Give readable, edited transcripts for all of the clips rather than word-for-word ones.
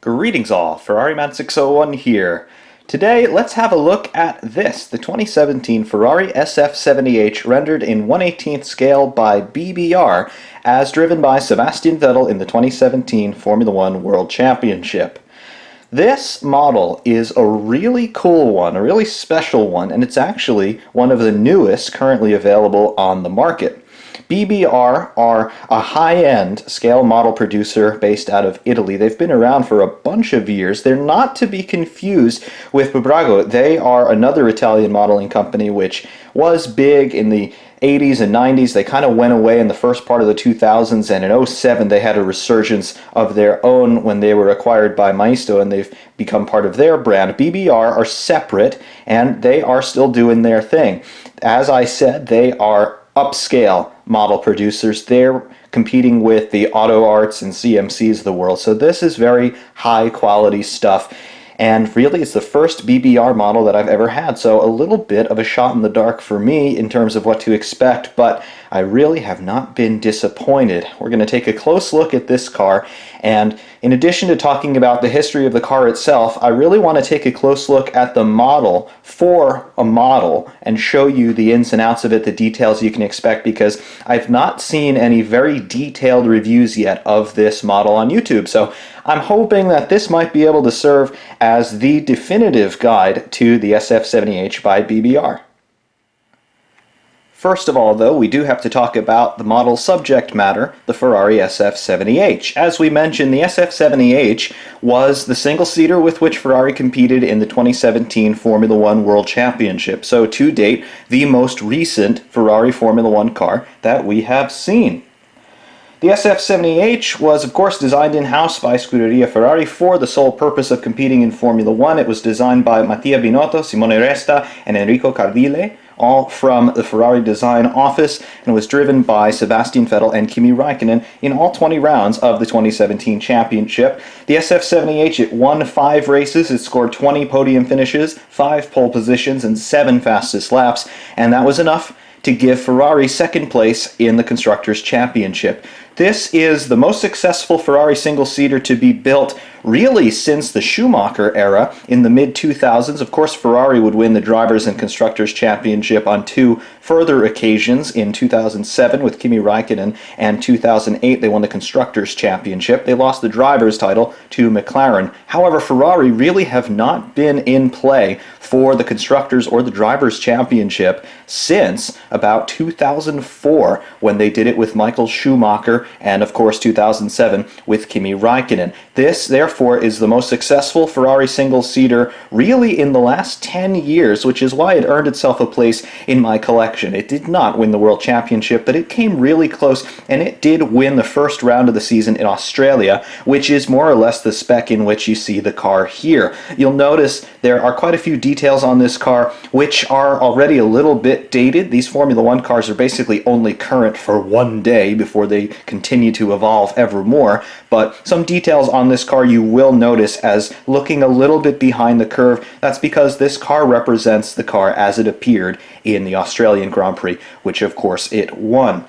Greetings all, Ferrari Man 601 here. Today, let's have a look at this, the 2017 Ferrari SF70H rendered in 1/18th scale by BBR as driven by Sebastian Vettel in the 2017 Formula One World Championship. This model is a really cool one, a really special one, and it's actually one of the newest currently available on the market. BBR are a high-end scale model producer based out of Italy. They've been around for a bunch of years. They're not to be confused with Bubrago. They are another Italian modeling company which was big in the 80s and 90s. They kind of went away in the first part of the 2000s, and in 2007 they had a resurgence of their own when they were acquired by Maisto, and they've become part of their brand. BBR are separate, and they are still doing their thing. As I said, they are upscale model producers. They're competing with the Auto Arts and CMCs of the world, so this is very high quality stuff. And really, it's the first BBR model that I've ever had, so a little bit of a shot in the dark for me in terms of what to expect, but I really have not been disappointed. We're going to take a close look at this car, and in addition to talking about the history of the car itself, I really want to take a close look at the model for a model and show you the ins and outs of it, the details you can expect, because I've not seen any very detailed reviews yet of this model on YouTube, so I'm hoping that this might be able to serve as the definitive guide to the SF70H by BBR. First of all, though, we do have to talk about the model's subject matter, the Ferrari SF70H. As we mentioned, the SF70H was the single-seater with which Ferrari competed in the 2017 Formula One World Championship. So, to date, the most recent Ferrari Formula One car that we have seen. The SF70H was, of course, designed in-house by Scuderia Ferrari for the sole purpose of competing in Formula One. It was designed by Mattia Binotto, Simone Resta, and Enrico Cardile, all from the Ferrari design office, and was driven by Sebastian Vettel and Kimi Räikkönen in all 20 rounds of the 2017 championship. The SF70H, it won 5 races, it scored 20 podium finishes, 5 pole positions, and 7 fastest laps, and that was enough to give Ferrari second place in the Constructors' Championship. This is the most successful Ferrari single-seater to be built really since the Schumacher era in the mid-2000s. Of course, Ferrari would win the Drivers' and Constructors' Championship on 2 further occasions. In 2007 with Kimi Räikkönen, and 2008 they won the Constructors' Championship. They lost the Drivers' title to McLaren. However, Ferrari really have not been in play for the Constructors' or the Drivers' Championship since about 2004, when they did it with Michael Schumacher, and of course 2007 with Kimi Räikkönen. This, therefore, is the most successful Ferrari single-seater really in the last 10 years, which is why it earned itself a place in my collection. It did not win the World Championship, but it came really close, and it did win the first round of the season in Australia, which is more or less the spec in which you see the car here. You'll notice there are quite a few details on this car which are already a little bit dated. These Formula One cars are basically only current for one day before they continue to evolve ever more, but some details on this car you will notice as looking a little bit behind the curve. That's because this car represents the car as it appeared in the Australian Grand Prix, which of course it won.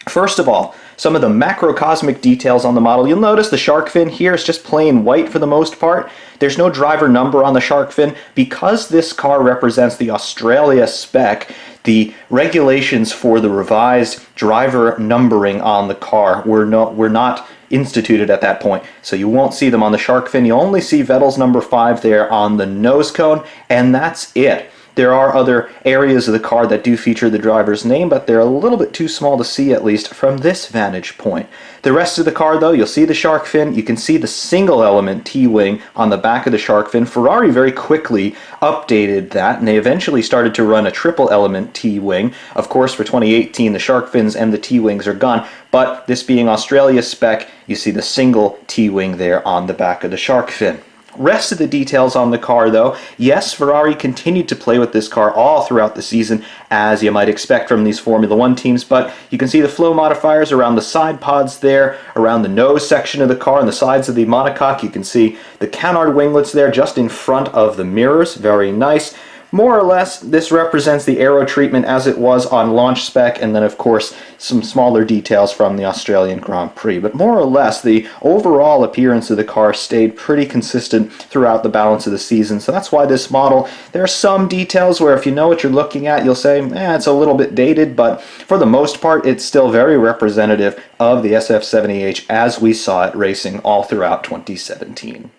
First of all, some of the macrocosmic details on the model. You'll notice the shark fin here is just plain white for the most part. There's no driver number on the shark fin. Because this car represents the Australia spec, the regulations for the revised driver numbering on the car were not instituted at that point, so you won't see them on the shark fin. You only see Vettel's number 5 there on the nose cone, and that's it. There are other areas of the car that do feature the driver's name, but they're a little bit too small to see, at least from this vantage point. The rest of the car, though, you'll see the shark fin. You can see the single element T-wing on the back of the shark fin. Ferrari very quickly updated that, and they eventually started to run a triple element T-wing. Of course, for 2018, the shark fins and the T-wings are gone, but this being Australia's spec, you see the single T-wing there on the back of the shark fin. Rest of the details on the car, though, yes, Ferrari continued to play with this car all throughout the season, as you might expect from these Formula One teams, but you can see the flow modifiers around the side pods there, around the nose section of the car, and the sides of the monocoque. You can see the canard winglets there just in front of the mirrors, very nice. more or less, this represents the aero treatment as it was on launch spec, and then of course some smaller details from the Australian Grand Prix. But more or less, the overall appearance of the car stayed pretty consistent throughout the balance of the season. So that's why this model, there are some details where if you know what you're looking at, you'll say, it's a little bit dated, but for the most part, it's still very representative of the SF70H as we saw it racing all throughout 2017.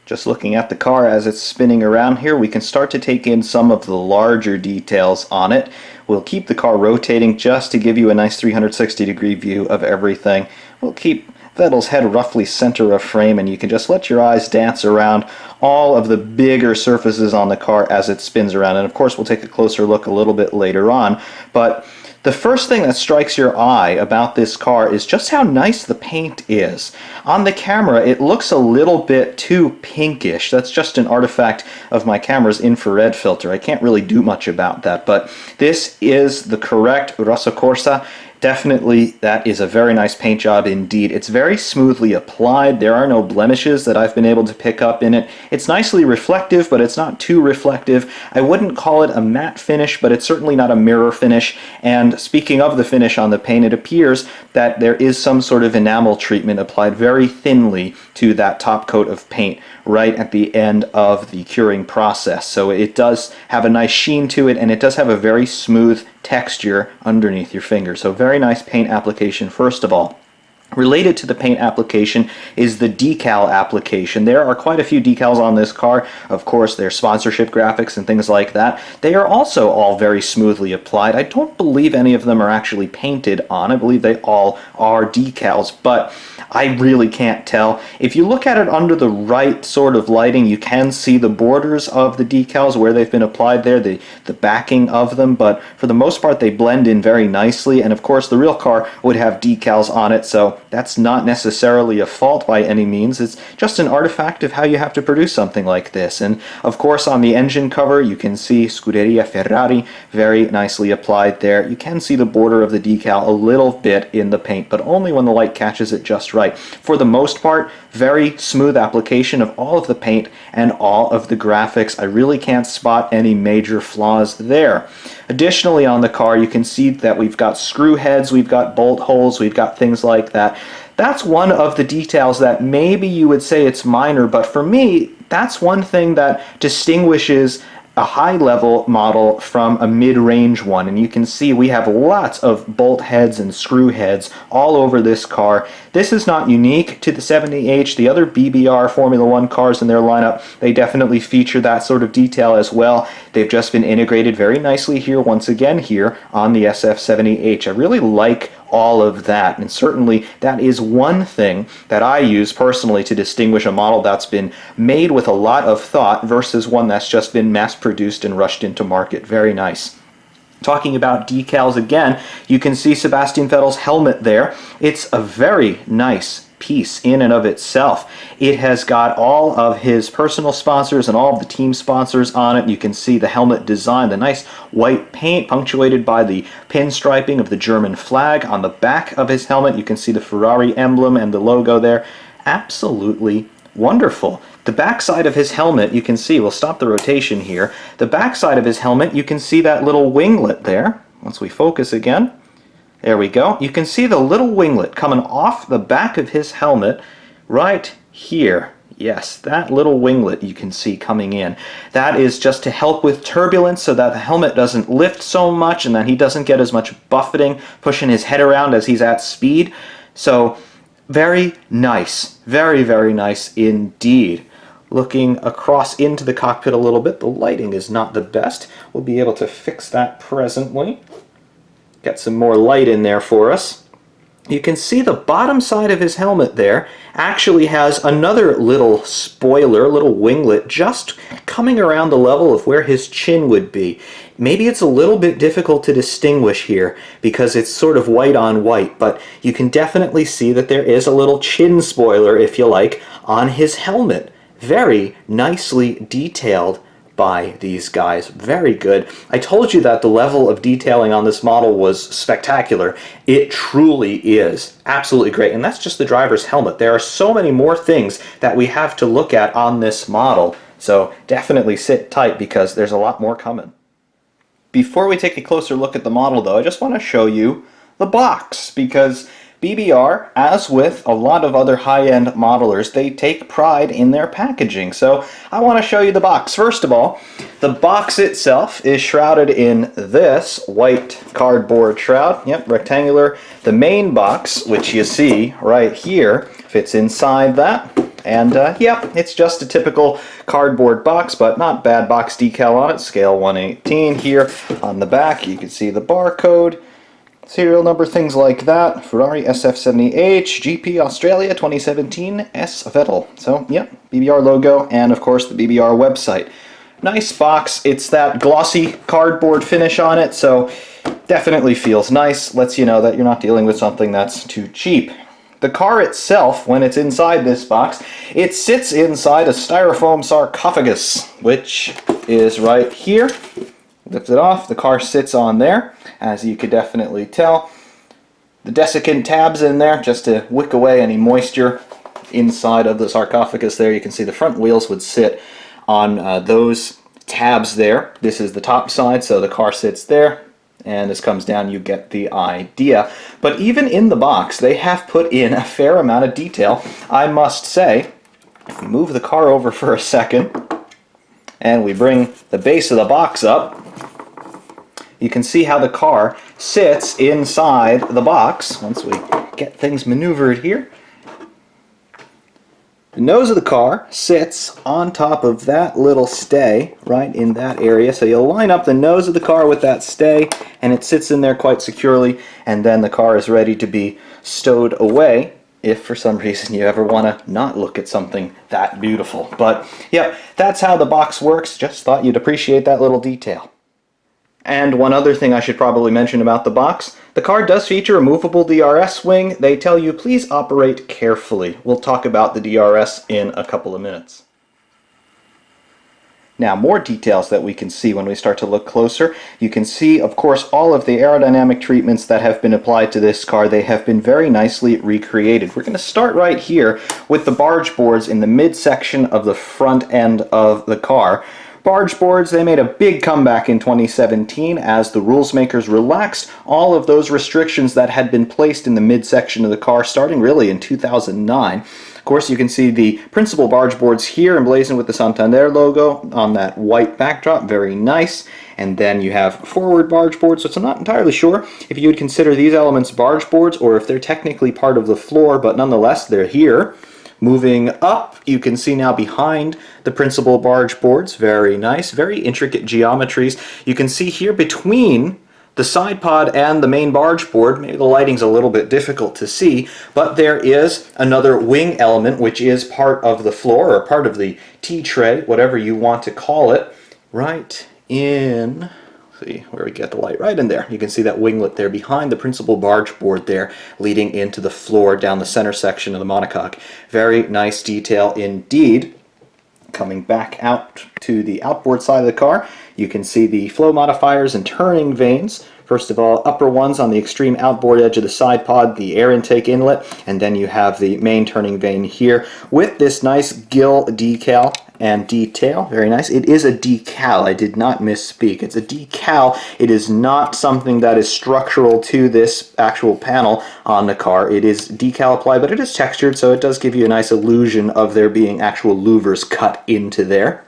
Just looking at the car as it's spinning around here, we can start to take in some of the larger details on it. We'll keep the car rotating just to give you a nice 360-degree view of everything. We'll keep Vettel's head roughly center of frame, and you can just let your eyes dance around all of the bigger surfaces on the car as it spins around. And of course, we'll take a closer look a little bit later on. But the first thing that strikes your eye about this car is just how nice the paint is. On the camera, it looks a little bit too pinkish. That's just an artifact of my camera's infrared filter. I can't really do much about that, but this is the correct Rosso Corsa. Definitely, that is a very nice paint job indeed. It's very smoothly applied. There are no blemishes that I've been able to pick up in it. It's nicely reflective, but it's not too reflective. I wouldn't call it a matte finish, but it's certainly not a mirror finish. And speaking of the finish on the paint, it appears that there is some sort of enamel treatment applied very thinly to that top coat of paint right at the end of the curing process. So it does have a nice sheen to it, and it does have a very smooth texture underneath your finger. So very nice paint application first of all. Related to the paint application is the decal application. There are quite a few decals on this car. Of course, there's sponsorship graphics and things like that. They are also all very smoothly applied. I don't believe any of them are actually painted on. I believe they all are decals, but I really can't tell. If you look at it under the right sort of lighting, you can see the borders of the decals where they've been applied there, the backing of them, but for the most part they blend in very nicely. And of course, the real car would have decals on it, so that's not necessarily a fault by any means. It's just an artifact of how you have to produce something like this. And of course, on the engine cover, you can see Scuderia Ferrari very nicely applied there. You can see the border of the decal a little bit in the paint, but only when the light catches it just right. For the most part, very smooth application of all of the paint and all of the graphics. I really can't spot any major flaws there. Additionally, on the car, you can see that we've got screw heads, we've got bolt holes, we've got things like that. That's one of the details that maybe you would say it's minor, but for me, that's one thing that distinguishes a high-level model from a mid-range one. And you can see we have lots of bolt heads and screw heads all over this car. This is not unique to the 70H. The other BBR Formula 1 cars in their lineup, they definitely feature that sort of detail as well. They've just been integrated very nicely here, once again here on the SF70H. I really like all of that, and certainly that is one thing that I use personally to distinguish a model that's been made with a lot of thought versus one that's just been mass-produced and rushed into market. Very nice. Talking about decals again, you can see Sebastian Vettel's helmet there. It's a very nice piece in and of itself. It has got all of his personal sponsors and all of the team sponsors on it. You can see the helmet design, the nice white paint punctuated by the pinstriping of the German flag on the back of his helmet. You can see the Ferrari emblem and the logo there. Absolutely wonderful. The back side of his helmet, you can see, we'll stop the rotation here. The back side of his helmet, you can see that little winglet there. Once we focus again, there we go. You can see the little winglet coming off the back of his helmet right here. Yes, that little winglet you can see coming in. That is just to help with turbulence so that the helmet doesn't lift so much and that he doesn't get as much buffeting pushing his head around as he's at speed. So very nice. Very, very nice indeed. Looking across into the cockpit a little bit, the lighting is not the best. We'll be able to fix that presently. Get some more light in there for us. You can see the bottom side of his helmet there actually has another little spoiler, little winglet, just coming around the level of where his chin would be. Maybe it's a little bit difficult to distinguish here because it's sort of white on white, but you can definitely see that there is a little chin spoiler, if you like, on his helmet. Very nicely detailed by these guys. Very good. I told you that the level of detailing on this model was spectacular. It truly is. Absolutely great. And that's just the driver's helmet. There are so many more things that we have to look at on this model. So definitely sit tight because there's a lot more coming. Before we take a closer look at the model though, I just want to show you the box, because BBR, as with a lot of other high-end modelers, they take pride in their packaging. So I want to show you the box. First of all, the box itself is shrouded in this white cardboard shroud. Yep, rectangular. The main box, which you see right here, fits inside that. And yep, it's just a typical cardboard box, but not bad box decal on it. Scale 1/18 here on the back. You can see the barcode, serial number, things like that. Ferrari SF70H, GP Australia 2017 S Vettel. So, yep, BBR logo and, of course, the BBR website. Nice box. It's that glossy cardboard finish on it, so definitely feels nice. Lets you know that you're not dealing with something that's too cheap. The car itself, when it's inside this box, it sits inside a styrofoam sarcophagus, which is right here. Lift it off, the car sits on there, as you could definitely tell. The desiccant tabs in there just to wick away any moisture inside of the sarcophagus there. You can see the front wheels would sit on those tabs there. This is the top side, so the car sits there, and this comes down, you get the idea. But even in the box, they have put in a fair amount of detail, I must say. If we move the car over for a second, and we bring the base of the box up, you can see how the car sits inside the box. Once we get things maneuvered here, the nose of the car sits on top of that little stay right in that area. So you'll line up the nose of the car with that stay, and it sits in there quite securely, and then the car is ready to be stowed away if for some reason you ever want to not look at something that beautiful. But yeah, that's how the box works. Just thought you'd appreciate that little detail. And one other thing I should probably mention about the box, the car does feature a movable DRS wing. They tell you please operate carefully. We'll talk about the DRS in a couple of minutes. Now, more details that we can see when we start to look closer. You can see, of course, all of the aerodynamic treatments that have been applied to this car. They have been very nicely recreated. We're going to start right here with the barge boards in the midsection of the front end of the car. Barge boards, they made a big comeback in 2017 as the rules makers relaxed all of those restrictions that had been placed in the midsection of the car starting really in 2009. Of course, you can see the principal barge boards here emblazoned with the Santander logo on that white backdrop, very nice. And then you have forward barge boards, so I'm not entirely sure if you would consider these elements barge boards or if they're technically part of the floor, but nonetheless they're here. Moving up, you can see now behind the principal barge boards, very nice, very intricate geometries. You can see here between the side pod and the main barge board, maybe the lighting's a little bit difficult to see, but there is another wing element which is part of the floor or part of the T-tray, whatever you want to call it, right in... See where we get the light, right in there. You can see that winglet there behind the principal barge board there, leading into the floor down the center section of the monocoque. Very nice detail indeed. Coming back out to the outboard side of the car, you can see the flow modifiers and turning vanes. First of all, upper ones on the extreme outboard edge of the side pod, the air intake inlet, and then you have the main turning vane here with this nice gill decal and detail. Very nice. It is a decal. I did not misspeak. It's a decal. It is not something that is structural to this actual panel on the car. It is decal applied, but it is textured, so it does give you a nice illusion of there being actual louvers cut into there.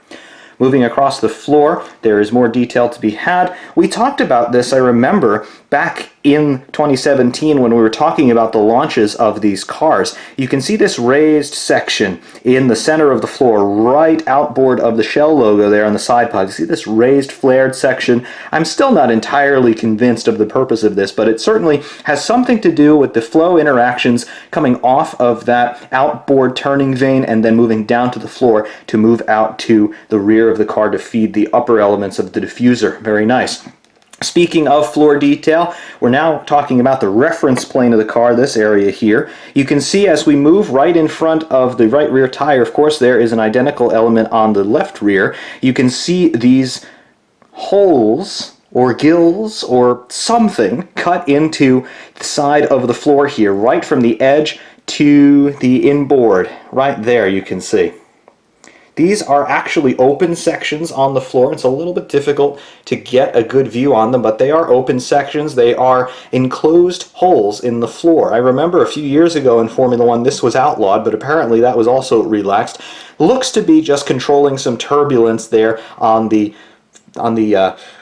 Moving across the floor, there is more detail to be had. We talked about this, I remember, back in 2017 when we were talking about the launches of these cars. You can see this raised section in the center of the floor, right outboard of the Shell logo there on the side pod. You see this raised, flared section. I'm still not entirely convinced of the purpose of this, but it certainly has something to do with the flow interactions coming off of that outboard turning vane and then moving down to the floor to move out to the rear of the car to feed the upper elements of the diffuser. Very nice. Speaking of floor detail, we're now talking about the reference plane of the car, this area here. You can see as we move right in front of the right rear tire, of course there is an identical element on the left rear. You can see these holes or gills or something cut into the side of the floor here, right from the edge to the inboard. Right there you can see. These are actually open sections on the floor. It's a little bit difficult to get a good view on them, but they are open sections. They are enclosed holes in the floor. I remember a few years ago in Formula One this was outlawed, but apparently that was also relaxed. Looks to be just controlling some turbulence there on the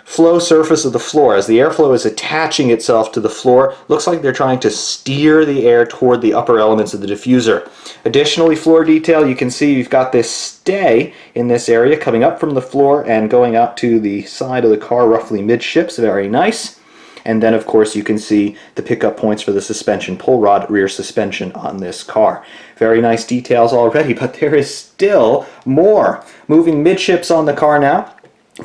flow surface of the floor. As the airflow is attaching itself to the floor, looks like they're trying to steer the air toward the upper elements of the diffuser. Additionally, floor detail, you can see you've got this stay in this area coming up from the floor and going out to the side of the car roughly midships. Very nice. And then of course you can see the pickup points for the suspension pull rod rear suspension on this car. Very nice details already, but there is still more. Moving midships on the car now.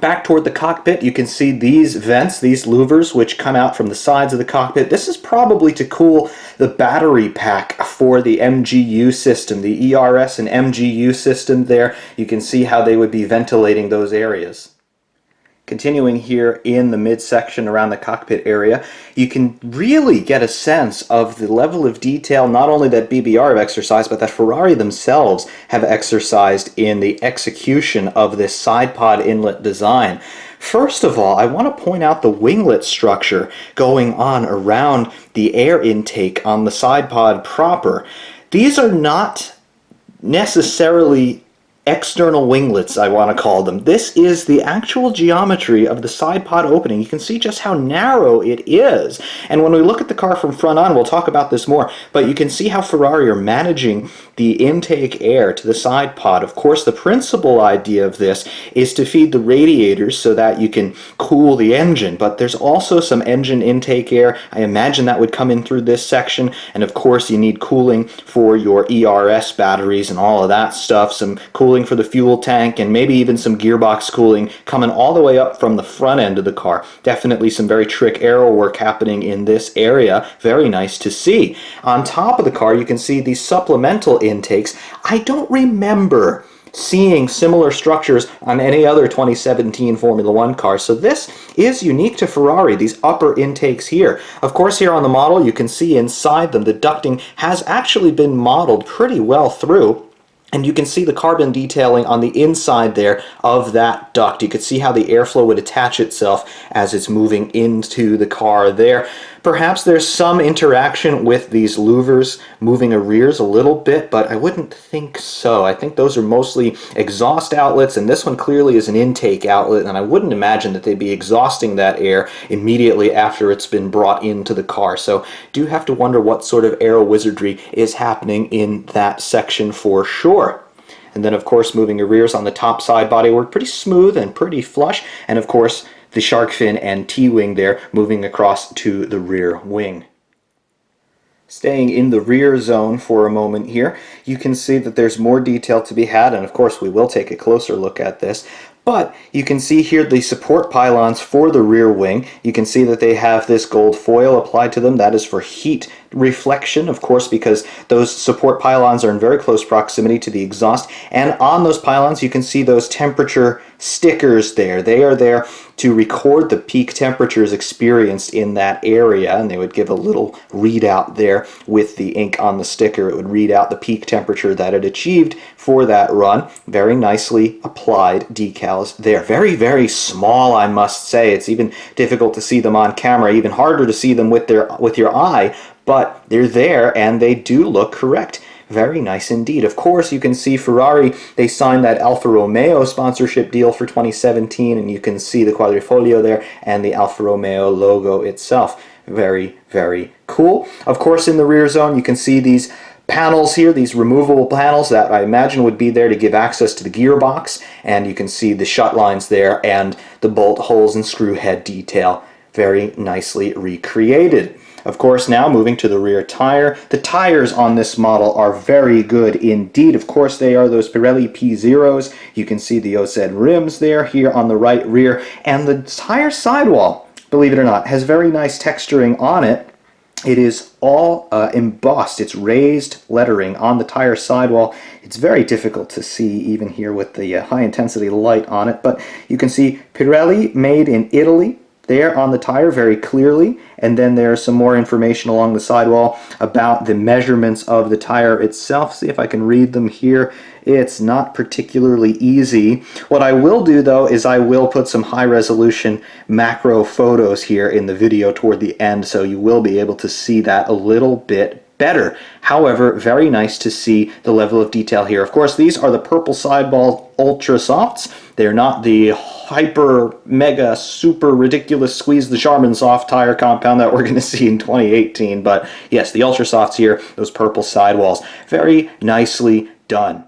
Back toward the cockpit, you can see these vents, these louvers, which come out from the sides of the cockpit. This is probably to cool the battery pack for the MGU system, the ERS and MGU system there. You can see how they would be ventilating those areas. Continuing here in the midsection around the cockpit area, you can really get a sense of the level of detail not only that BBR have exercised, but that Ferrari themselves have exercised in the execution of this side pod inlet design. First of all, I want to point out the winglet structure going on around the air intake on the side pod proper. These are not necessarily external winglets, I want to call them. This is the actual geometry of the side pod opening. You can see just how narrow it is. And when we look at the car from front on, we'll talk about this more, but you can see how Ferrari are managing the intake air to the side pod. Of course, the principal idea of this is to feed the radiators so that you can cool the engine, but there's also some engine intake air. I imagine that would come in through this section, and of course you need cooling for your ERS batteries and all of that stuff, some cooling for the fuel tank, and maybe even some gearbox cooling coming all the way up from the front end of the car. Definitely some very trick aero work happening in this area. Very nice to see. On top of the car, you can see these supplemental intakes. I don't remember seeing similar structures on any other 2017 Formula One car, so this is unique to Ferrari, these upper intakes here. Of course, here on the model, you can see inside them the ducting has actually been modeled pretty well through. And you can see the carbon detailing on the inside there of that duct. You can see how the airflow would attach itself as it's moving into the car there. Perhaps there's some interaction with these louvers moving a rears a little bit, but I wouldn't think so. I think those are mostly exhaust outlets, and this one clearly is an intake outlet, and I wouldn't imagine that they'd be exhausting that air immediately after it's been brought into the car. So do have to wonder what sort of aero wizardry is happening in that section for sure. And then of course moving your rears on the top side bodywork, pretty smooth and pretty flush, and of course the shark fin and T-wing there moving across to the rear wing. Staying in the rear zone for a moment here, you can see that there's more detail to be had, and of course we will take a closer look at this. But you can see here the support pylons for the rear wing. You can see that they have this gold foil applied to them. That is for heat reflection, of course, because those support pylons are in very close proximity to the exhaust. And on those pylons, you can see those temperature stickers there. They are there to record the peak temperatures experienced in that area, and they would give a little readout there with the ink on the sticker. It would read out the peak temperature that it achieved for that run. Very nicely applied decals there. Very, very small, I must say. It's even difficult to see them on camera, even harder to see them with your eye, but they're there and they do look correct. Very nice indeed. Of course, you can see Ferrari, they signed that Alfa Romeo sponsorship deal for 2017, and you can see the quadrifoglio there and the Alfa Romeo logo itself. Very, very cool. Of course, in the rear zone, you can see these panels here, these removable panels that I imagine would be there to give access to the gearbox, and you can see the shut lines there and the bolt holes and screw head detail. Very nicely recreated. Of course, now moving to the rear tire. The tires on this model are very good indeed. Of course, they are those Pirelli P0s. You can see the OZ rims there here on the right rear. And the tire sidewall, believe it or not, has very nice texturing on it. It is all embossed. It's raised lettering on the tire sidewall. It's very difficult to see even here with the high intensity light on it, but you can see Pirelli made in Italy. there on the tire very clearly, and then there's some more information along the sidewall about the measurements of the tire itself. See if I can read them here. It's not particularly easy. What I will do though is I will put some high resolution macro photos here in the video toward the end, so you will be able to see that a little bit better. However, very nice to see the level of detail here. Of course, these are the purple sideball ultra softs. They're not the hyper mega super ridiculous squeeze the Charmin soft tire compound that we're going to see in 2018, but yes, the ultra softs here, those purple sidewalls, very nicely done.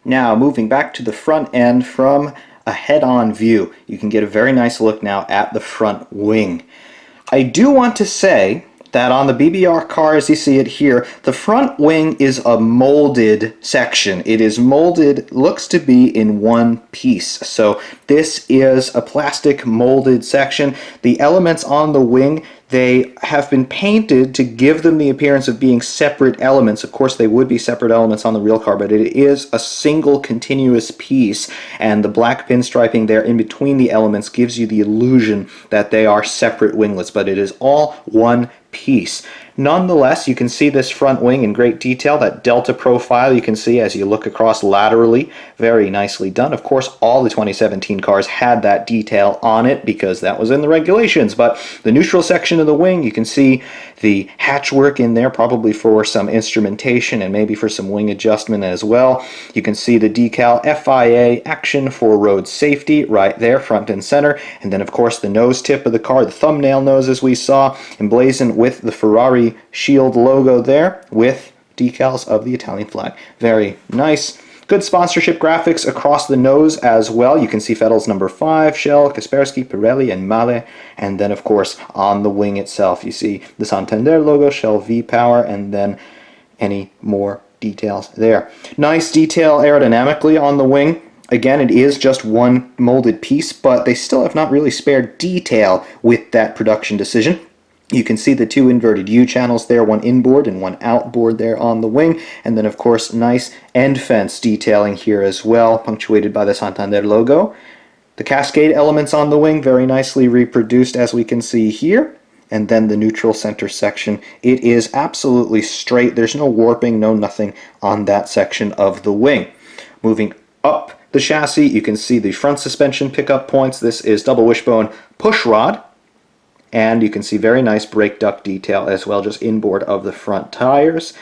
Now moving back to the front end from a head-on view, you can get a very nice look now at the front wing. I do want to say that on the BBR car, as you see it here, the front wing is a molded section. It is molded, looks to be in one piece. So this is a plastic molded section. The elements on the wing, they have been painted to give them the appearance of being separate elements. Of course, they would be separate elements on the real car, but it is a single continuous piece, and the black pinstriping there in between the elements gives you the illusion that they are separate winglets, but it is all one piece. Nonetheless, you can see this front wing in great detail. That delta profile you can see as you look across laterally, very nicely done. Of course, all the 2017 cars had that detail on it because that was in the regulations, but the neutral section of the wing, you can see the hatchwork in there, probably for some instrumentation and maybe for some wing adjustment as well. You can see the decal FIA action for road safety right there, front and center. And then, of course, the nose tip of the car, the thumbnail nose as we saw, emblazoned with the Ferrari shield logo there with decals of the Italian flag. Very nice. Good sponsorship graphics across the nose as well. You can see Vettel's number 5, Shell, Kaspersky, Pirelli, and Mahle. And then, of course, on the wing itself, you see the Santander logo, Shell V-Power, and then any more details there. Nice detail aerodynamically on the wing. Again, it is just one molded piece, but they still have not really spared detail with that production decision. You can see the two inverted U channels there, one inboard and one outboard there on the wing. And then, of course, nice end fence detailing here as well, punctuated by the Santander logo. The cascade elements on the wing, very nicely reproduced as we can see here. And then the neutral center section, it is absolutely straight. There's no warping, no nothing on that section of the wing. Moving up the chassis, you can see the front suspension pickup points. This is double wishbone push rod. And you can see very nice brake duct detail as well, just inboard of the front tires.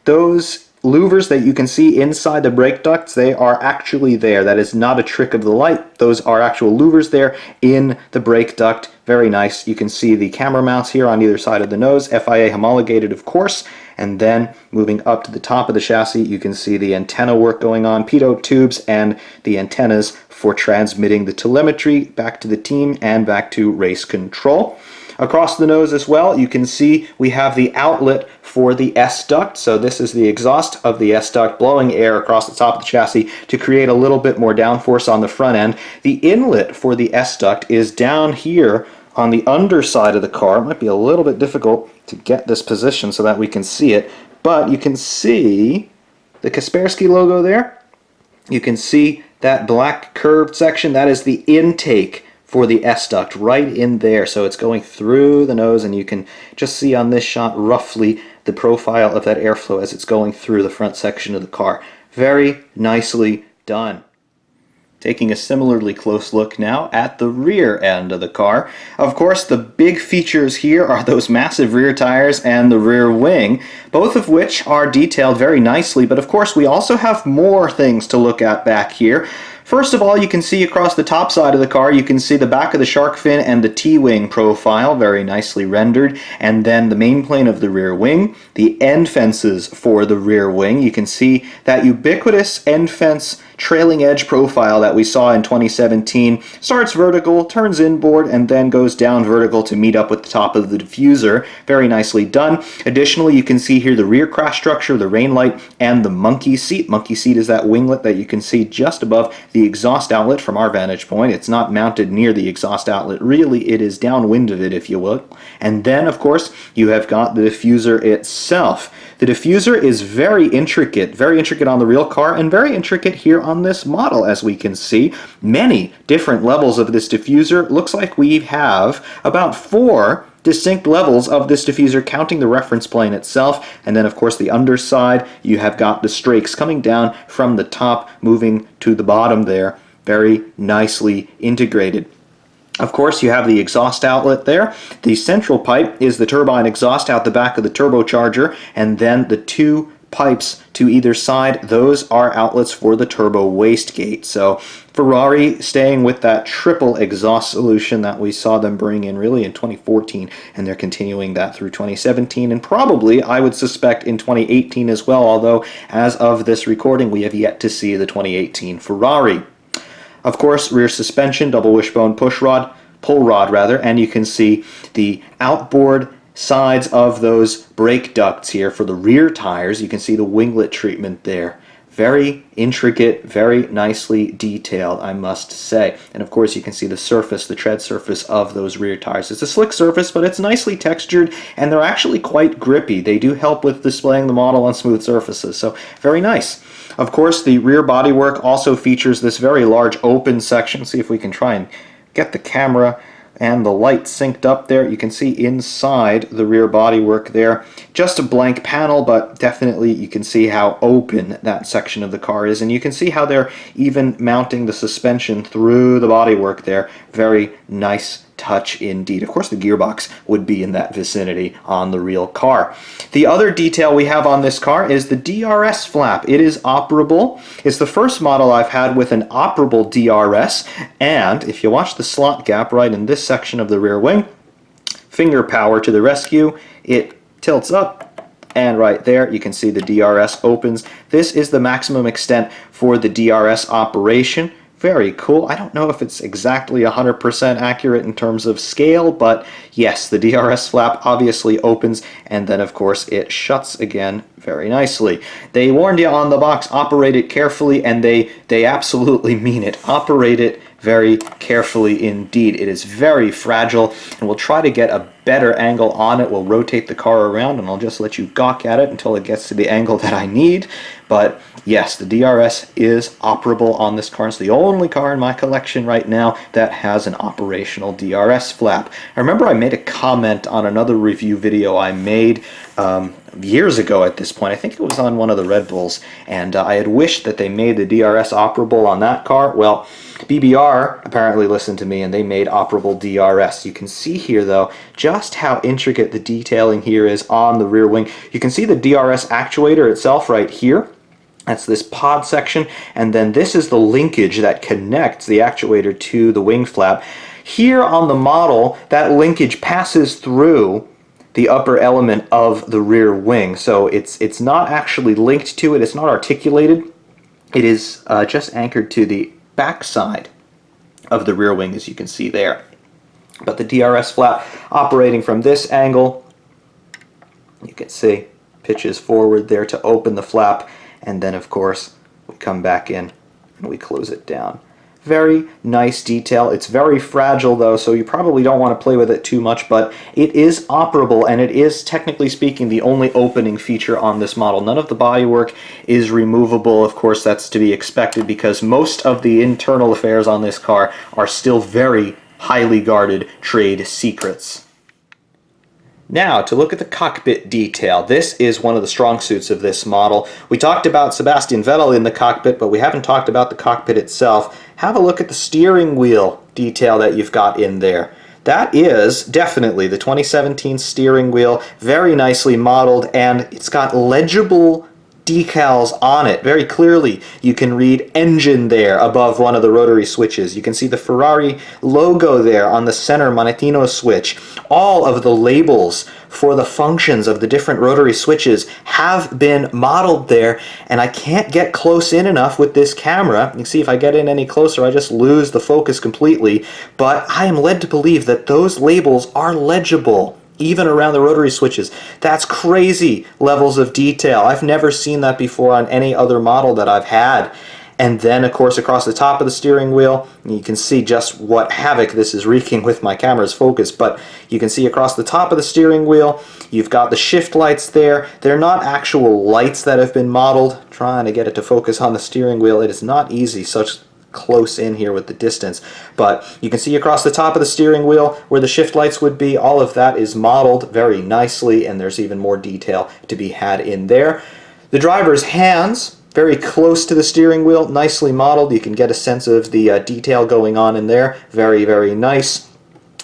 Those louvers that you can see inside the brake ducts, they are actually there. That is not a trick of the light. Those are actual louvers there in the brake duct. Very nice. You can see the camera mounts here on either side of the nose, FIA homologated, of course. And then moving up to the top of the chassis, you can see the antenna work going on, pitot tubes, and the antennas for transmitting the telemetry back to the team and back to race control. Across the nose as well, you can see we have the outlet for the S-duct. So this is the exhaust of the S-duct blowing air across the top of the chassis to create a little bit more downforce on the front end. The inlet for the S-duct is down here on the underside of the car. It might be a little bit difficult to get this position so that we can see it, but you can see the Kaspersky logo there. You can see that black curved section. That is the intake for the S-duct right in there. So it's going through the nose, and you can just see on this shot roughly the profile of that airflow as it's going through the front section of the car. Very nicely done. Taking a similarly close look now at the rear end of the car. Of course, the big features here are those massive rear tires and the rear wing, both of which are detailed very nicely, but of course we also have more things to look at back here. First of all, you can see across the top side of the car, you can see the back of the shark fin and the T-wing profile, very nicely rendered, and then the main plane of the rear wing, the end fences for the rear wing. You can see that ubiquitous end fence trailing edge profile that we saw in 2017 starts vertical, turns inboard, and then goes down vertical to meet up with the top of the diffuser. Very nicely done. Additionally, you can see here the rear crash structure, the rain light, and the monkey seat. Monkey seat is that winglet that you can see just above the exhaust outlet from our vantage point. It's not mounted near the exhaust outlet. Really, it is downwind of it, if you will. And then, of course, you have got the diffuser itself. The diffuser is very intricate on the real car and very intricate here on this model, as we can see. Many different levels of this diffuser. Looks like we have about 4 distinct levels of this diffuser, counting the reference plane itself, and then of course the underside, you have got the strakes coming down from the top, moving to the bottom there, very nicely integrated. Of course, you have the exhaust outlet there. The central pipe is the turbine exhaust out the back of the turbocharger, and then the 2 pipes to either side, those are outlets for the turbo wastegate. So Ferrari staying with that triple exhaust solution that we saw them bring in really in 2014, and they're continuing that through 2017 and probably, I would suspect, in 2018 as well, although as of this recording we have yet to see the 2018 Ferrari. Of course, rear suspension, double wishbone pull rod rather, and you can see the outboard sides of those brake ducts here for the rear tires. You can see the winglet treatment there. Very intricate, very nicely detailed, I must say. And of course you can see the surface, the tread surface of those rear tires. It's a slick surface, but it's nicely textured, and they're actually quite grippy. They do help with displaying the model on smooth surfaces, so very nice. Of course, the rear bodywork also features this very large open section. See if we can try and get the camera and the light synced up there. You can see inside the rear bodywork there. Just a blank panel, but definitely you can see how open that section of the car is, and you can see how they're even mounting the suspension through the bodywork there. Very nice touch indeed. Of course, the gearbox would be in that vicinity on the real car. The other detail we have on this car is the DRS flap. It is operable. It's the first model I've had with an operable DRS, and if you watch the slot gap right in this section of the rear wing, finger power to the rescue, it tilts up, and right there you can see the DRS opens. This is the maximum extent for the DRS operation. Very cool. I don't know if it's exactly 100% accurate in terms of scale, but yes, the DRS flap obviously opens, and then of course it shuts again very nicely. They warned you on the box, operate it carefully, and they absolutely mean it. Operate it very carefully indeed. It is very fragile, and we'll try to get a better angle on it. We'll rotate the car around, and I'll just let you gawk at it until it gets to the angle that I need. But yes, the DRS is operable on this car. It's the only car in my collection right now that has an operational DRS flap. I remember I made a comment on another review video I made years ago at this point. I think it was on one of the Red Bulls, and I had wished that they made the DRS operable on that car. Well, BBR apparently listened to me, and they made operable DRS. You can see here, though, just how intricate the detailing here is on the rear wing. You can see the DRS actuator itself right here. That's this pod section, and then this is the linkage that connects the actuator to the wing flap. Here on the model, that linkage passes through the upper element of the rear wing, so it's not actually linked to it, it's not articulated. It is just anchored to the back side of the rear wing, as you can see there. But the DRS flap operating from this angle, you can see, pitches forward there to open the flap, and then of course we come back in and we close it down. Very nice detail. It's very fragile though, so you probably don't want to play with it too much, but it is operable, and it is, technically speaking, the only opening feature on this model. None of the bodywork is removable. Of course, that's to be expected because most of the internal affairs on this car are still very highly guarded trade secrets. Now, to look at the cockpit detail. This is one of the strong suits of this model. We talked about Sebastian Vettel in the cockpit, but we haven't talked about the cockpit itself. Have a look at the steering wheel detail that you've got in there. That is definitely the 2017 steering wheel, very nicely modeled, and it's got legible decals on it. Very clearly you can read engine there above one of the rotary switches. You can see the Ferrari logo there on the center Monetino switch. All of the labels for the functions of the different rotary switches have been modeled there, and I can't get close in enough with this camera. You can see if I get in any closer I just lose the focus completely, but I am led to believe that those labels are legible even around the rotary switches. That's crazy levels of detail. I've never seen that before on any other model that I've had. And then, of course, across the top of the steering wheel, you can see just what havoc this is wreaking with my camera's focus, but you can see across the top of the steering wheel, you've got the shift lights there. They're not actual lights that have been modeled. Trying to get it to focus on the steering wheel, it is not easy, such close in here with the distance, but you can see across the top of the steering wheel where the shift lights would be. All of that is modeled very nicely, and there's even more detail to be had in there. The driver's hands, very close to the steering wheel, nicely modeled. You can get a sense of the detail going on in there. Very, very nice.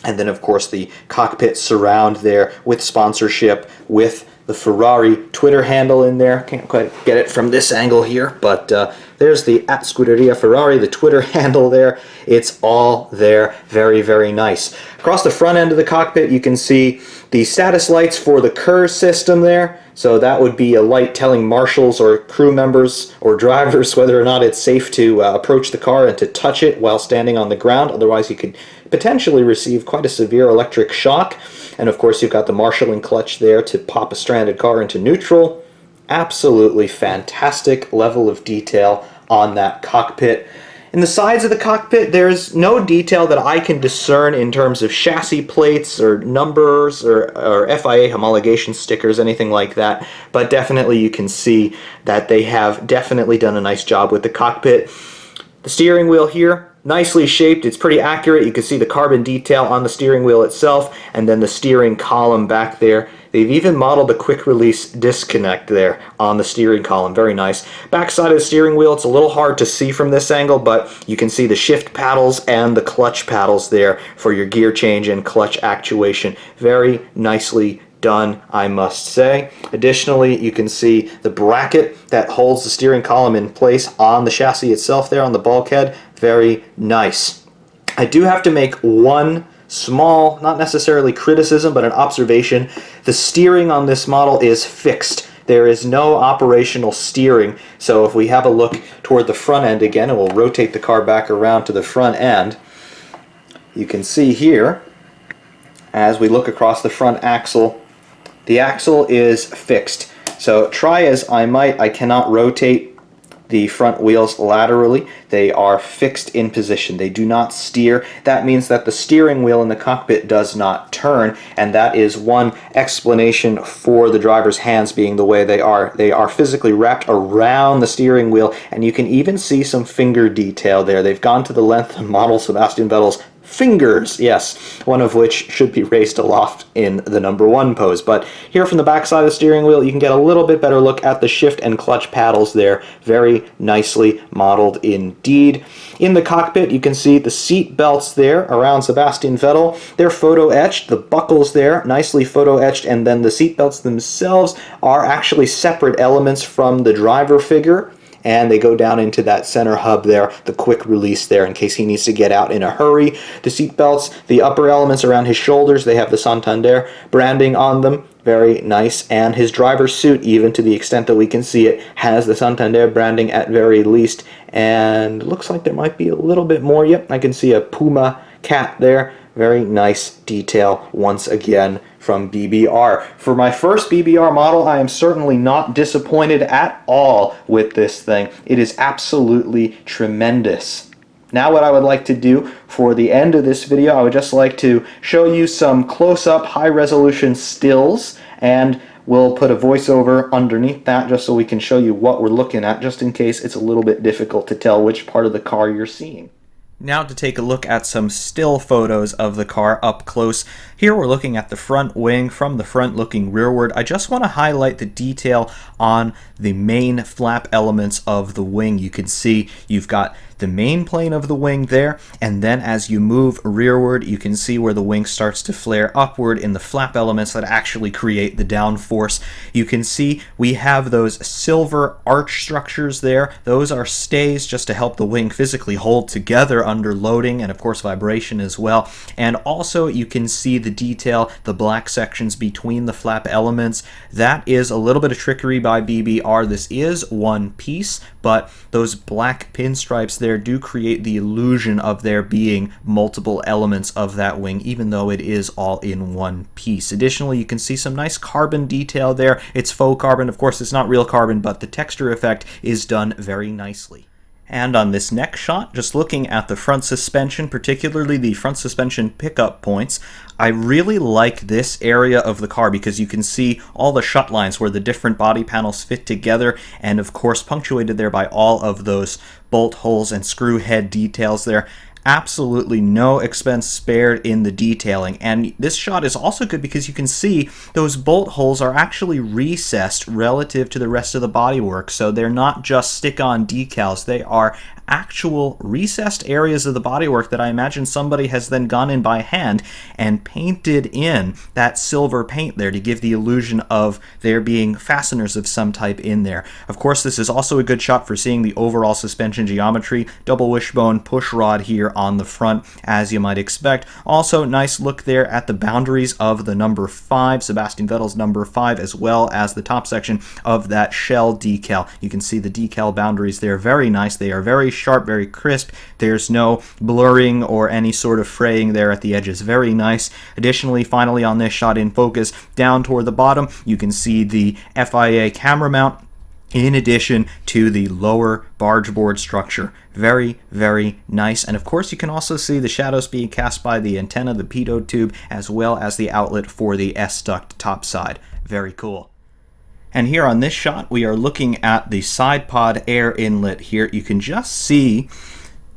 And then, of course, the Cockpit Surround there with sponsorship, with the Ferrari Twitter handle in there. Can't quite get it from this angle here, but there's the @Scuderia Ferrari, the Twitter handle there. It's all there. Very, very nice. Across the front end of the cockpit, you can see the status lights for the KERS system there. So that would be a light telling marshals or crew members or drivers whether or not it's safe to approach the car and to touch it while standing on the ground. Otherwise, you could potentially receive quite a severe electric shock. And of course, you've got the marshalling clutch there to pop a stranded car into neutral. Absolutely fantastic level of detail on that cockpit. In the sides of the cockpit, there's no detail that I can discern in terms of chassis plates or numbers or FIA homologation stickers, anything like that. But definitely you can see that they have definitely done a nice job with the cockpit. The steering wheel here, nicely shaped. It's pretty accurate. You can see the carbon detail on the steering wheel itself, and then the steering column back there. They've even modeled a quick release disconnect there on the steering column. Very nice. Backside of the steering wheel, it's a little hard to see from this angle, but you can see the shift paddles and the clutch paddles there for your gear change and clutch actuation. Very nicely done, I must say. Additionally, you can see the bracket that holds the steering column in place on the chassis itself there on the bulkhead. Very nice. I do have to make one small, not necessarily criticism, but an observation. The steering on this model is fixed. There is no operational steering. So if we have a look toward the front end again, and we'll rotate the car back around to the front end, you can see here, as we look across the front axle, the axle is fixed. So try as I might, I cannot rotate the front wheels laterally. They are fixed in position. They do not steer. That means that the steering wheel in the cockpit does not turn, and that is one explanation for the driver's hands being the way they are. They are physically wrapped around the steering wheel, and you can even see some finger detail there. They've gone to the length to model Sebastian Vettel's fingers, yes, one of which should be raised aloft in the #1 pose. But here from the back side of the steering wheel, you can get a little bit better look at the shift and clutch paddles there. Very nicely modeled indeed. In the cockpit, you can see the seat belts there around Sebastian Vettel. They're photo etched. The buckles there, nicely photo etched, and then the seat belts themselves are actually separate elements from the driver figure, and they go down into that center hub there, the quick release there in case he needs to get out in a hurry. The seat belts, the upper elements around his shoulders, they have the Santander branding on them. Very nice. And his driver's suit, even to the extent that we can see it, has the Santander branding at very least. And looks like there might be a little bit more. Yep, I can see a Puma cat there. Very nice detail once again from BBR. For my first BBR model, I am certainly not disappointed at all with this thing. It is absolutely tremendous. Now what I would like to do for the end of this video, I would just like to show you some close-up high-resolution stills, and we'll put a voiceover underneath that just so we can show you what we're looking at, just in case it's a little bit difficult to tell which part of the car you're seeing. Now to take a look at some still photos of the car up close. Here we're looking at the front wing from the front looking rearward. I just want to highlight the detail on the main flap elements of the wing. You can see you've got the main plane of the wing there, and then as you move rearward, you can see where the wing starts to flare upward in the flap elements that actually create the downforce. You can see we have those silver arch structures there. Those are stays just to help the wing physically hold together under loading and of course vibration as well. And also you can see the detail, the black sections between the flap elements. That is a little bit of trickery by BBR. This is one piece, but those black pinstripes there do create the illusion of there being multiple elements of that wing, even though it is all in one piece. Additionally, you can see some nice carbon detail there. It's faux carbon, of course it's not real carbon, but the texture effect is done very nicely. And on this next shot, just looking at the front suspension, particularly the front suspension pickup points, I really like this area of the car because you can see all the shut lines where the different body panels fit together, and of course punctuated there by all of those bolt holes and screw head details there. Absolutely no expense spared in the detailing. And this shot is also good because you can see those bolt holes are actually recessed relative to the rest of the bodywork. So they're not just stick-on decals, they are actual recessed areas of the bodywork that I imagine somebody has then gone in by hand and painted in that silver paint there to give the illusion of there being fasteners of some type in there. Of course, this is also a good shot for seeing the overall suspension geometry. Double wishbone push rod here on the front, as you might expect. Also, nice look there at the boundaries of the number 5, Sebastian Vettel's number 5, as well as the top section of that shell decal. You can see the decal boundaries there. Very nice. They are very sharp, very crisp. There's no blurring or any sort of fraying there at the edges. Very nice. Additionally, finally on this shot in focus, down toward the bottom, you can see the FIA camera mount in addition to the lower barge board structure. Very, very nice. And of course, you can also see the shadows being cast by the antenna, the pitot tube, as well as the outlet for the S-duct top side. Very cool. And here on this shot, we are looking at the side pod air inlet here. You can just see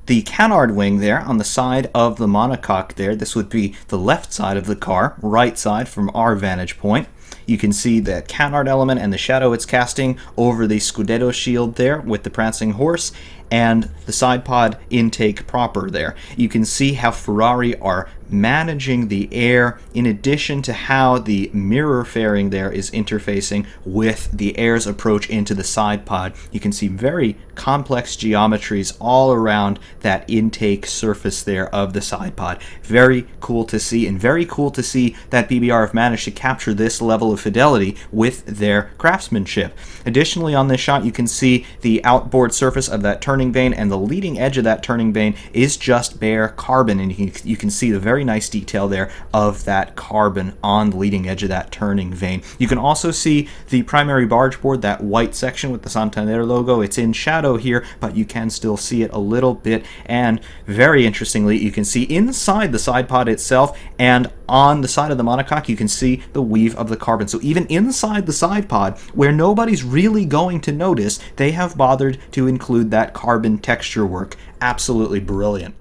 the canard wing there on the side of the monocoque there. This would be the left side of the car, right side from our vantage point. You can see the canard element and the shadow it's casting over the Scudetto shield there with the prancing horse and the side pod intake proper there. You can see how Ferrari are managing the air in addition to how the mirror fairing there is interfacing with the air's approach into the side pod. You can see very complex geometries all around that intake surface there of the side pod. Very cool to see, and very cool to see that BBR have managed to capture this level of fidelity with their craftsmanship. Additionally, on this shot, you can see the outboard surface of that turning vane, and the leading edge of that turning vane is just bare carbon, and you can see the very nice detail there of that carbon on the leading edge of that turning vane. You can also see the primary barge board, that white section with the Santander logo. It's in shadow here, but you can still see it a little bit, and very interestingly, you can see inside the side pod itself and on the side of the monocoque, you can see the weave of the carbon. So even inside the side pod, where nobody's really going to notice, they have bothered to include that carbon texture work. Absolutely brilliant.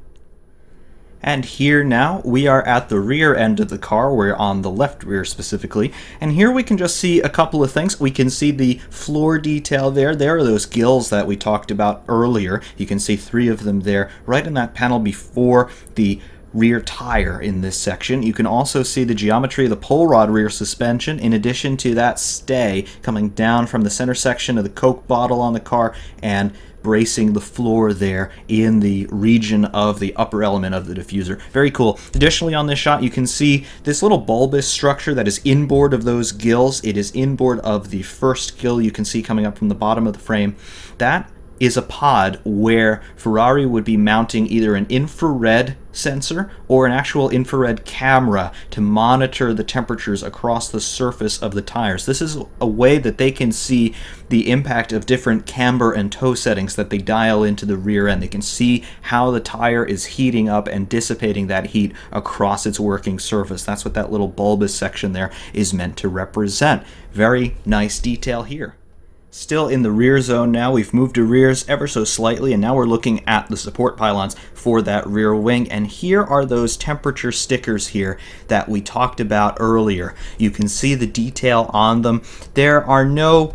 And here now, we are at the rear end of the car. We're on the left rear specifically. And here we can just see a couple of things. We can see the floor detail there. There are those gills that we talked about earlier. You can see 3 of them there, right in that panel before the rear tire in this section. You can also see the geometry of the pull rod rear suspension, in addition to that stay coming down from the center section of the Coke bottle on the car and bracing the floor there in the region of the upper element of the diffuser. Very cool. Additionally, on this shot, you can see this little bulbous structure that is inboard of those gills. It is inboard of the first gill you can see coming up from the bottom of the frame. That is a pod where Ferrari would be mounting either an infrared sensor or an actual infrared camera to monitor the temperatures across the surface of the tires. This is a way that they can see the impact of different camber and toe settings that they dial into the rear end. They can see how the tire is heating up and dissipating that heat across its working surface. That's what that little bulbous section there is meant to represent. Very nice detail here. Still in the rear zone now, we've moved to rears ever so slightly, and now we're looking at the support pylons for that rear wing, and here are those temperature stickers here that we talked about earlier. You can see the detail on them. There are no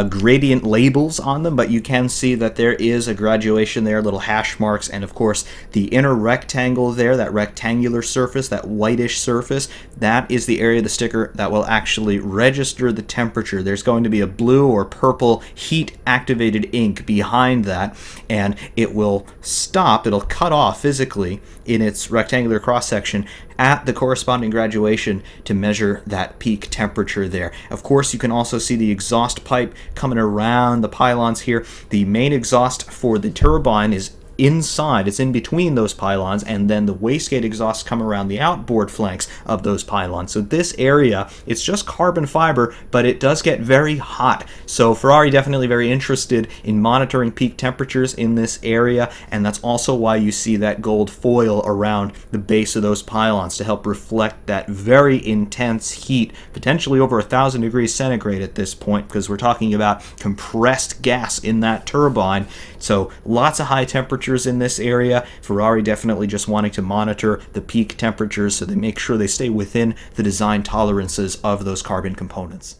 gradient labels on them, but you can see that there is a graduation there, little hash marks, and of course the inner rectangle there, that rectangular surface, that whitish surface, that is the area of the sticker that will actually register the temperature. There's going to be a blue or purple heat activated ink behind that, and it will stop, it'll cut off physically in its rectangular cross section at the corresponding graduation to measure that peak temperature there. Of course, you can also see the exhaust pipe coming around the pylons here. The main exhaust for the turbine is inside, it's in between those pylons, and then the wastegate exhausts come around the outboard flanks of those pylons. So this area, it's just carbon fiber, but it does get very hot. So Ferrari definitely very interested in monitoring peak temperatures in this area, and that's also why you see that gold foil around the base of those pylons to help reflect that very intense heat, potentially over 1,000 degrees centigrade at this point, because we're talking about compressed gas in that turbine. So lots of high temperatures in this area. Ferrari definitely just wanting to monitor the peak temperatures so they make sure they stay within the design tolerances of those carbon components.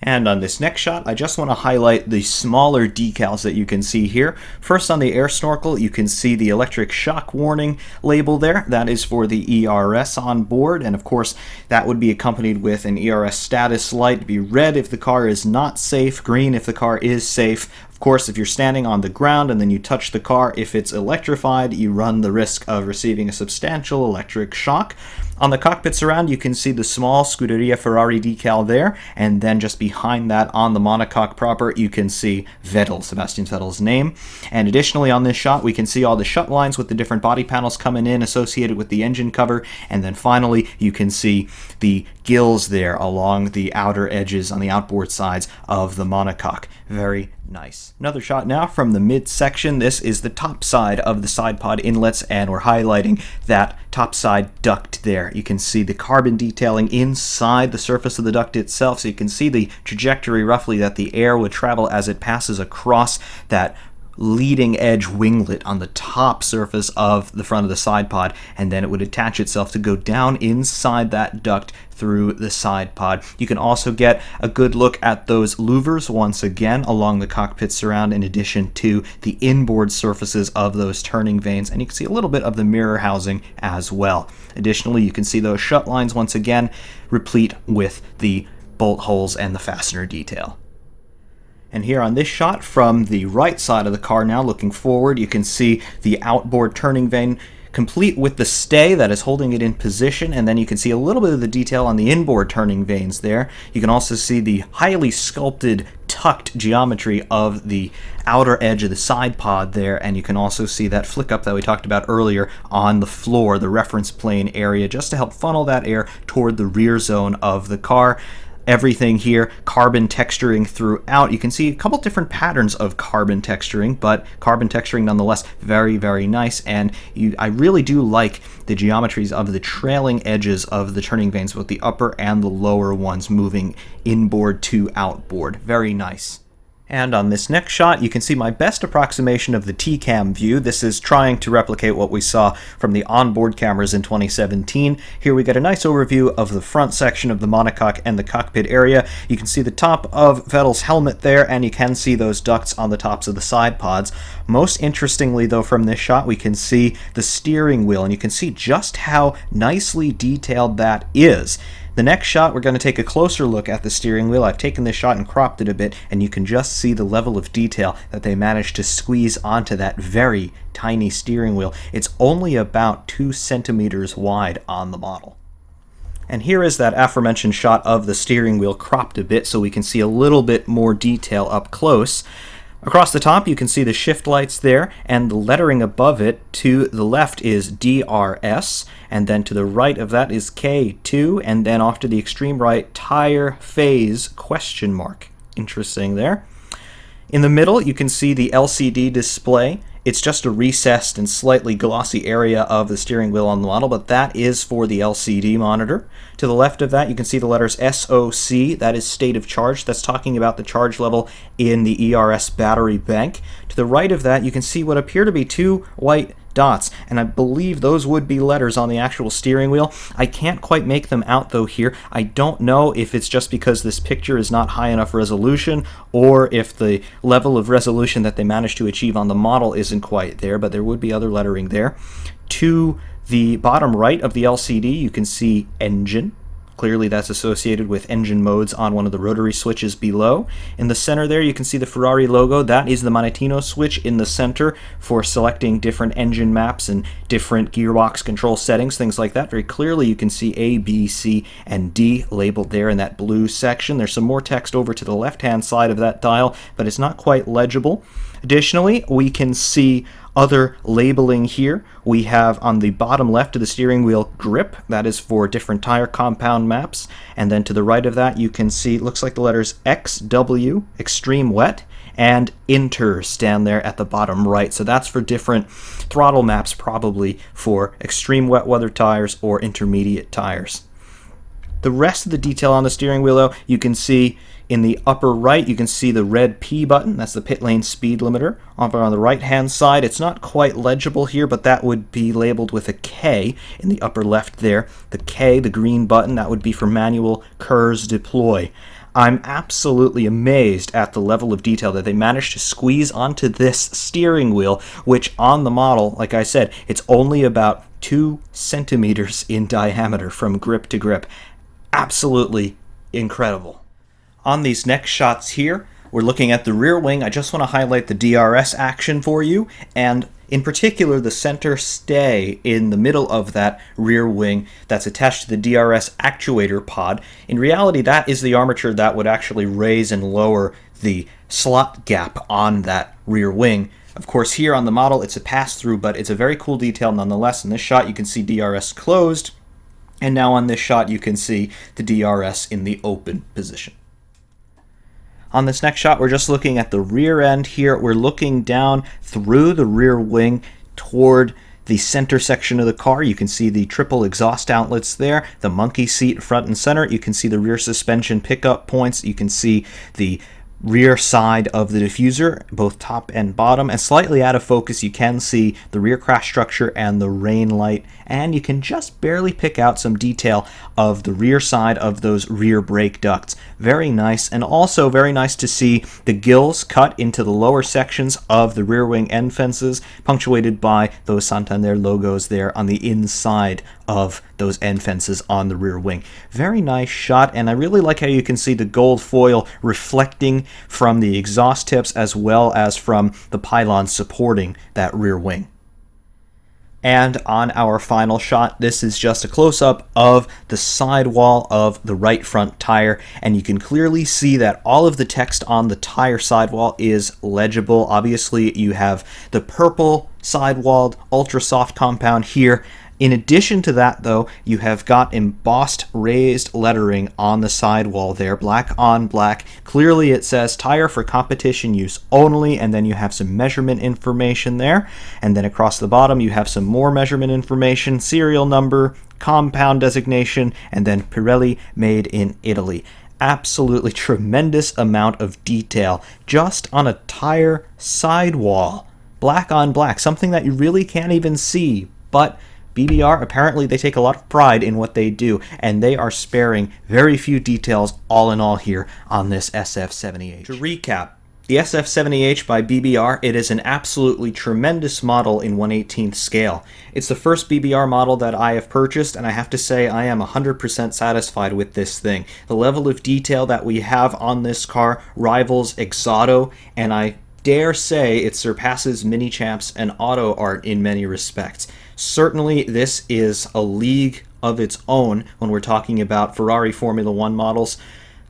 And on this next shot, I just want to highlight the smaller decals that you can see here. First, on the air snorkel, you can see the electric shock warning label there. That is for the ERS on board, and of course, that would be accompanied with an ERS status light to be red if the car is not safe, green if the car is safe. Of course, if you're standing on the ground and then you touch the car, if it's electrified, you run the risk of receiving a substantial electric shock. On the Cockpit Surround, you can see the small Scuderia Ferrari decal there, and then just behind that on the monocoque proper, you can see Vettel, Sebastian Vettel's name. And additionally on this shot, we can see all the shut lines with the different body panels coming in associated with the engine cover, and then finally you can see the gills there along the outer edges on the outboard sides of the monocoque. Very nice. Another shot now from the midsection. This is the top side of the side pod inlets, and we're highlighting that top side duct there. You can see the carbon detailing inside the surface of the duct itself, so you can see the trajectory roughly that the air would travel as it passes across that leading edge winglet on the top surface of the front of the side pod, and then it would attach itself to go down inside that duct through the side pod. You can also get a good look at those louvers once again along the Cockpit Surround, in addition to the inboard surfaces of those turning vanes, and you can see a little bit of the mirror housing as well. Additionally, you can see those shut lines once again replete with the bolt holes and the fastener detail. And here on this shot from the right side of the car now, looking forward, you can see the outboard turning vane complete with the stay that is holding it in position, and then you can see a little bit of the detail on the inboard turning vanes there. You can also see the highly sculpted tucked geometry of the outer edge of the side pod there, and you can also see that flick up that we talked about earlier on the floor, the reference plane area, just to help funnel that air toward the rear zone of the car. Everything here, carbon texturing throughout. You can see a couple different patterns of carbon texturing, but carbon texturing nonetheless very, very nice. And I really do like the geometries of the trailing edges of the turning vanes, both the upper and the lower ones moving inboard to outboard. Very nice. And on this next shot, you can see my best approximation of the T-cam view. This is trying to replicate what we saw from the onboard cameras in 2017. Here we get a nice overview of the front section of the monocoque and the cockpit area. You can see the top of Vettel's helmet there, and you can see those ducts on the tops of the side pods. Most interestingly, though, from this shot, we can see the steering wheel, and you can see just how nicely detailed that is. The next shot, we're going to take a closer look at the steering wheel. I've taken this shot and cropped it a bit, and you can just see the level of detail that they managed to squeeze onto that very tiny steering wheel. It's only about 2 centimeters wide on the model. And here is that aforementioned shot of the steering wheel cropped a bit so we can see a little bit more detail up close. Across the top, you can see the shift lights there, and the lettering above it to the left is DRS, and then to the right of that is K2, and then off to the extreme right, tire phase question mark. Interesting there. In the middle, you can see the LCD display. It's just a recessed and slightly glossy area of the steering wheel on the model, but that is for the LCD monitor. To the left of that, you can see the letters SOC, that is state of charge. That's talking about the charge level in the ERS battery bank. To the right of that, you can see what appear to be 2 white dots, and I believe those would be letters on the actual steering wheel. I can't quite make them out though here. I don't know if it's just because this picture is not high enough resolution, or if the level of resolution that they managed to achieve on the model isn't quite there, but there would be other lettering there. To the bottom right of the LCD, you can see engine. Clearly that's associated with engine modes on one of the rotary switches below. In the center there, you can see the Ferrari logo. That is the Manettino switch in the center for selecting different engine maps and different gearbox control settings, things like that. Very clearly you can see A, B, C, and D labeled there in that blue section. There's some more text over to the left-hand side of that dial, but it's not quite legible. Additionally, we can see Other labeling here, we have on the bottom left of the steering wheel grip, that is for different tire compound maps, and then to the right of that you can see, it looks like the letters XW, extreme wet, and Inter stand there at the bottom right, so that's for different throttle maps, probably for extreme wet weather tires or intermediate tires. The rest of the detail on the steering wheel, though, you can see in the upper right, you can see the red P button. That's the pit lane speed limiter. Over on the right-hand side, it's not quite legible here, but that would be labeled with a K in the upper left there. The K, the green button, that would be for manual KERS deploy. I'm absolutely amazed at the level of detail that they managed to squeeze onto this steering wheel, which on the model, like I said, it's only about 2 centimeters in diameter from grip to grip. Absolutely incredible. On these next shots here, we're looking at the rear wing. I just want to highlight the DRS action for you, and in particular the center stay in the middle of that rear wing that's attached to the DRS actuator pod. In reality, that is the armature that would actually raise and lower the slot gap on that rear wing. Of course, here on the model, it's a pass-through, but it's a very cool detail nonetheless. In this shot, you can see DRS closed, and now on this shot, you can see the DRS in the open position. On this next shot, we're just looking at the rear end here. We're looking down through the rear wing toward the center section of the car. You can see the triple exhaust outlets there, the monkey seat front and center. You can see the rear suspension pickup points. You can see the rear side of the diffuser, both top and bottom, and slightly out of focus you can see the rear crash structure and the rain light, and you can just barely pick out some detail of the rear side of those rear brake ducts. Very nice, and also very nice to see the gills cut into the lower sections of the rear wing end fences, punctuated by those Santander logos there on the inside of those end fences on the rear wing. Very nice shot, and I really like how you can see the gold foil reflecting from the exhaust tips as well as from the pylons supporting that rear wing. And on our final shot, this is just a close-up of the sidewall of the right front tire, and you can clearly see that all of the text on the tire sidewall is legible. Obviously, you have the purple sidewalled ultra soft compound here. In addition to that, though, you have got embossed raised lettering on the sidewall there, black on black. Clearly it says tire for competition use only, and then you have some measurement information there. And then across the bottom you have some more measurement information, serial number, compound designation, and then Pirelli made in Italy. Absolutely tremendous amount of detail just on a tire sidewall. Black on black, something that you really can't even see, but BBR, apparently they take a lot of pride in what they do, and they are sparing very few details all in all here on this SF70H. To recap, the SF70H by BBR, it is an absolutely tremendous model in 1/18th scale. It's the first BBR model that I have purchased, and I have to say I am 100% satisfied with this thing. The level of detail that we have on this car rivals Exoto, and I dare say it surpasses Mini Champs and Auto Art in many respects. Certainly this is a league of its own when we're talking about Ferrari Formula One models.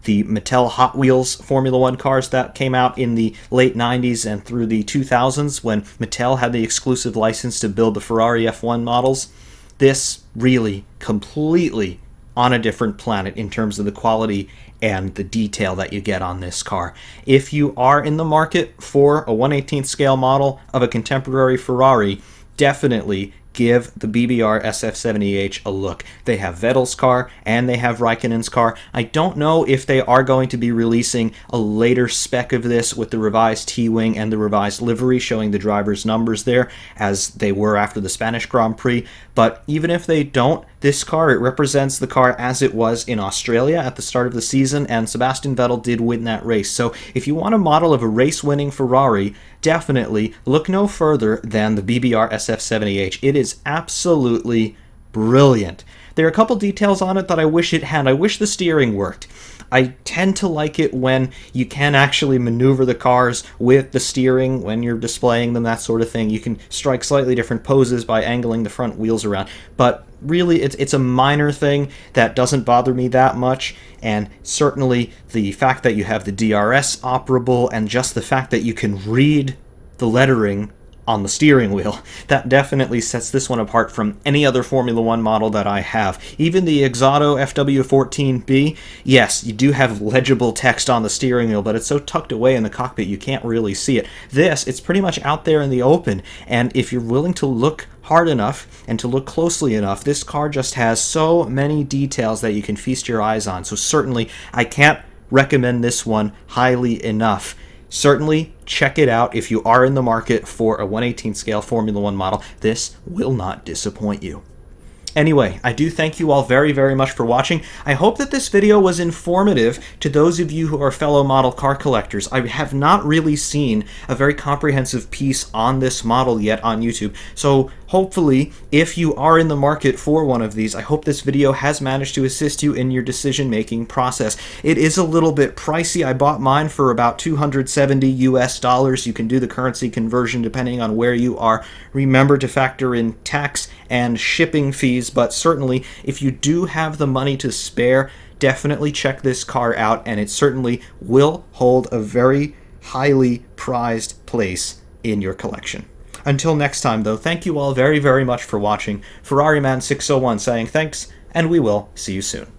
The Mattel Hot Wheels Formula One cars that came out in the late 90s and through the 2000s when Mattel had the exclusive license to build the Ferrari F1 models. This really completely on a different planet in terms of the quality and the detail that you get on this car. If you are in the market for a 1/18th scale model of a contemporary Ferrari, definitely give the BBR SF70H a look. They have Vettel's car and they have Raikkonen's car. I don't know if they are going to be releasing a later spec of this with the revised T-wing and the revised livery showing the driver's numbers there as they were after the Spanish Grand Prix, but even if they don't, this car, it represents the car as it was in Australia at the start of the season, and Sebastian Vettel did win that race. So if you want a model of a race-winning Ferrari, definitely look no further than the BBR SF70H. It is absolutely brilliant. There are a couple details on it that I wish it had. I wish the steering worked. I tend to like it when you can actually maneuver the cars with the steering when you're displaying them, that sort of thing. You can strike slightly different poses by angling the front wheels around. But really, it's a minor thing that doesn't bother me that much. And certainly the fact that you have the DRS operable and just the fact that you can read the lettering on the steering wheel. That definitely sets this one apart from any other Formula One model that I have. Even the Exodo FW14B, yes, you do have legible text on the steering wheel, but it's so tucked away in the cockpit you can't really see it. This, it's pretty much out there in the open, and if you're willing to look hard enough and to look closely enough, this car just has so many details that you can feast your eyes on. So certainly, I can't recommend this one highly enough. Certainly, check it out if you are in the market for a 1/18 scale Formula One model. This will not disappoint you. Anyway, I do thank you all very, very much for watching. I hope that this video was informative to those of you who are fellow model car collectors. I have not really seen a very comprehensive piece on this model yet on YouTube, so hopefully, if you are in the market for one of these, I hope this video has managed to assist you in your decision-making process. It is a little bit pricey. I bought mine for about $270 US. You can do the currency conversion depending on where you are. Remember to factor in tax and shipping fees, but certainly if you do have the money to spare, definitely check this car out, and it certainly will hold a very highly prized place in your collection. Until next time, though, thank you all very, very much for watching. Ferrari Man 601 saying thanks, and we will see you soon.